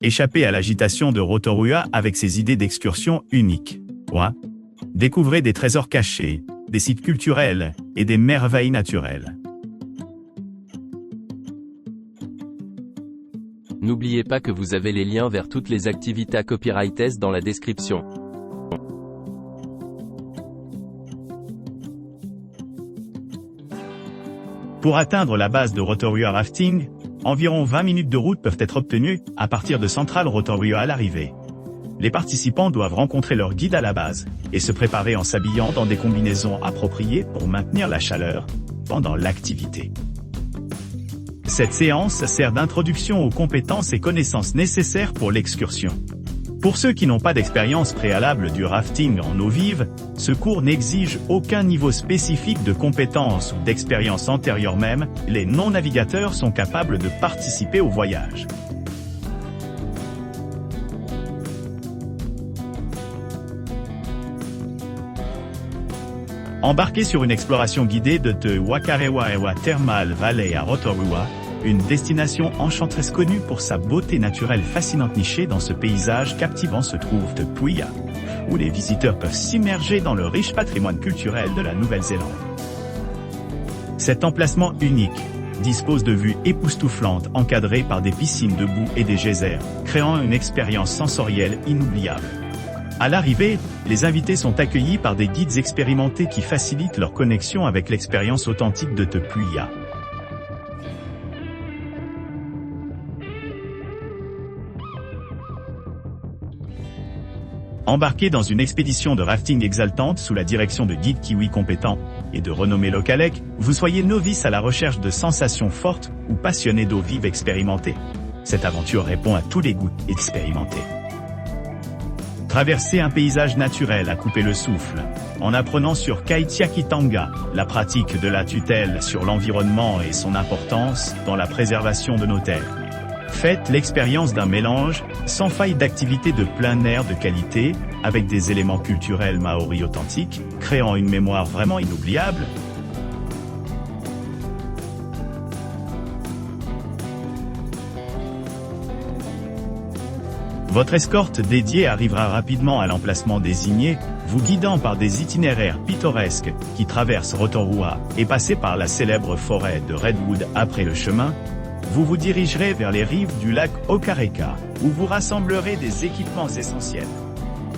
Échappez à l'agitation de Rotorua avec ses idées d'excursion uniques. Découvrez des trésors cachés, des sites culturels et des merveilles naturelles. N'oubliez pas que vous avez les liens vers toutes les activités copyrightées dans la description. Pour atteindre la base de Rotorua Rafting, environ 20 minutes de route peuvent être obtenues à partir de Central Rotorua à l'arrivée. Les participants doivent rencontrer leur guide à la base et se préparer en s'habillant dans des combinaisons appropriées pour maintenir la chaleur pendant l'activité. Cette séance sert d'introduction aux compétences et connaissances nécessaires pour l'excursion. Pour ceux qui n'ont pas d'expérience préalable du rafting en eau vive, ce cours n'exige aucun niveau spécifique de compétences ou d'expérience antérieure même, les non-navigateurs sont capables de participer au voyage. Embarquez sur une exploration guidée de Te Wakarewaewa Thermal Valley à Rotorua, une destination enchanteresse connue pour sa beauté naturelle fascinante. Nichée dans ce paysage captivant se trouve Te Puia, où les visiteurs peuvent s'immerger dans le riche patrimoine culturel de la Nouvelle-Zélande. Cet emplacement unique dispose de vues époustouflantes encadrées par des piscines de boue et des geysers, créant une expérience sensorielle inoubliable. À l'arrivée, les invités sont accueillis par des guides expérimentés qui facilitent leur connexion avec l'expérience authentique de Te Puia. Embarquez dans une expédition de rafting exaltante sous la direction de guides kiwis compétents et de renommés localèques, vous soyez novice à la recherche de sensations fortes ou passionné d'eau vive expérimentée. Cette aventure répond à tous les goûts expérimentés. Traversez un paysage naturel à couper le souffle, en apprenant sur Kaitiakitanga, la pratique de la tutelle sur l'environnement et son importance dans la préservation de nos terres. Faites l'expérience d'un mélange sans faille d'activités de plein air de qualité, avec des éléments culturels maoris authentiques, créant une mémoire vraiment inoubliable. Votre escorte dédiée arrivera rapidement à l'emplacement désigné, vous guidant par des itinéraires pittoresques qui traversent Rotorua et passez par la célèbre forêt de Redwood. Après le chemin, vous vous dirigerez vers les rives du lac Okareka, où vous rassemblerez des équipements essentiels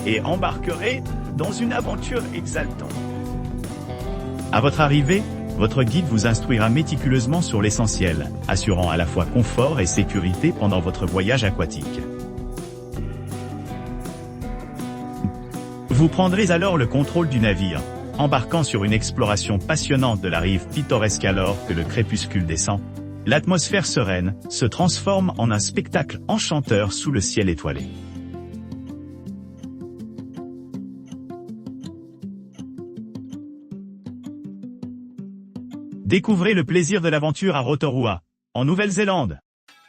et embarquerez dans une aventure exaltante. À votre arrivée, votre guide vous instruira méticuleusement sur l'essentiel, assurant à la fois confort et sécurité pendant votre voyage aquatique. Vous prendrez alors le contrôle du navire, embarquant sur une exploration passionnante de la rive pittoresque alors que le crépuscule descend. L'atmosphère sereine se transforme en un spectacle enchanteur sous le ciel étoilé. Découvrez le plaisir de l'aventure à Rotorua, en Nouvelle-Zélande.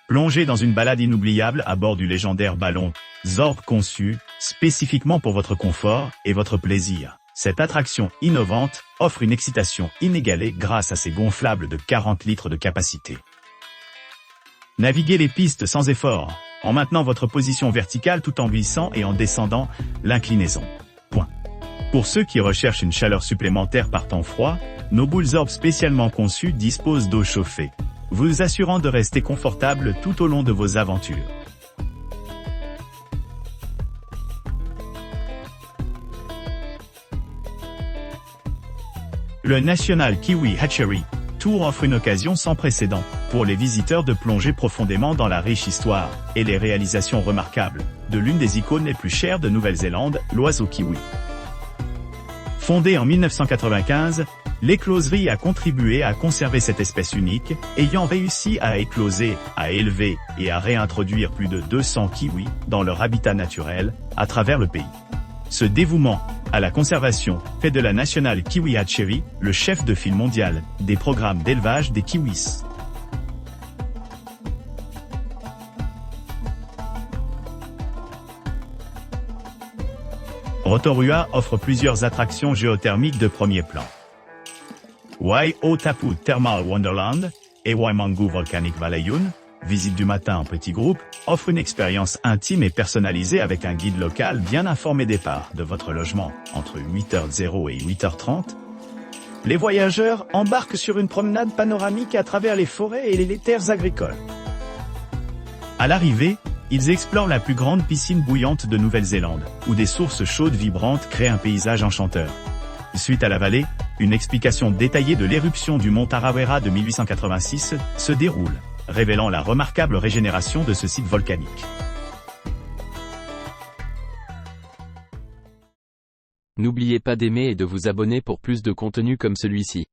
Plongez dans une balade inoubliable à bord du légendaire ballon Zorb, conçu spécifiquement pour votre confort et votre plaisir. Cette attraction innovante offre une excitation inégalée grâce à ses gonflables de 40 litres de capacité. Naviguez les pistes sans effort, en maintenant votre position verticale tout en glissant et en descendant l'inclinaison. Pour ceux qui recherchent une chaleur supplémentaire par temps froid, nos boules Zorb spécialement conçues disposent d'eau chauffée, vous assurant de rester confortable tout au long de vos aventures. Le National Kiwi Hatchery Tour offre une occasion sans précédent pour les visiteurs de plonger profondément dans la riche histoire et les réalisations remarquables de l'une des icônes les plus chères de Nouvelle-Zélande, l'oiseau kiwi. Fondée en 1995, l'écloserie a contribué à conserver cette espèce unique, ayant réussi à écloser, à élever et à réintroduire plus de 200 kiwis dans leur habitat naturel à travers le pays. Ce dévouement à la conservation fait de la National Kiwi Hatchery le chef de file mondial des programmes d'élevage des kiwis. Rotorua offre plusieurs attractions géothermiques de premier plan. Wai'otapu Thermal Wonderland et Waimangu Volcanic Valleyun, visite du matin en petit groupe, offre une expérience intime et personnalisée avec un guide local bien informé départ de votre logement entre 8h00 et 8h30. Les voyageurs embarquent sur une promenade panoramique à travers les forêts et les terres agricoles. À l'arrivée, ils explorent la plus grande piscine bouillante de Nouvelle-Zélande, où des sources chaudes vibrantes créent un paysage enchanteur. Suite à la vallée, une explication détaillée de l'éruption du mont Tarawera de 1886 se déroule, révélant la remarquable régénération de ce site volcanique. N'oubliez pas d'aimer et de vous abonner pour plus de contenu comme celui-ci.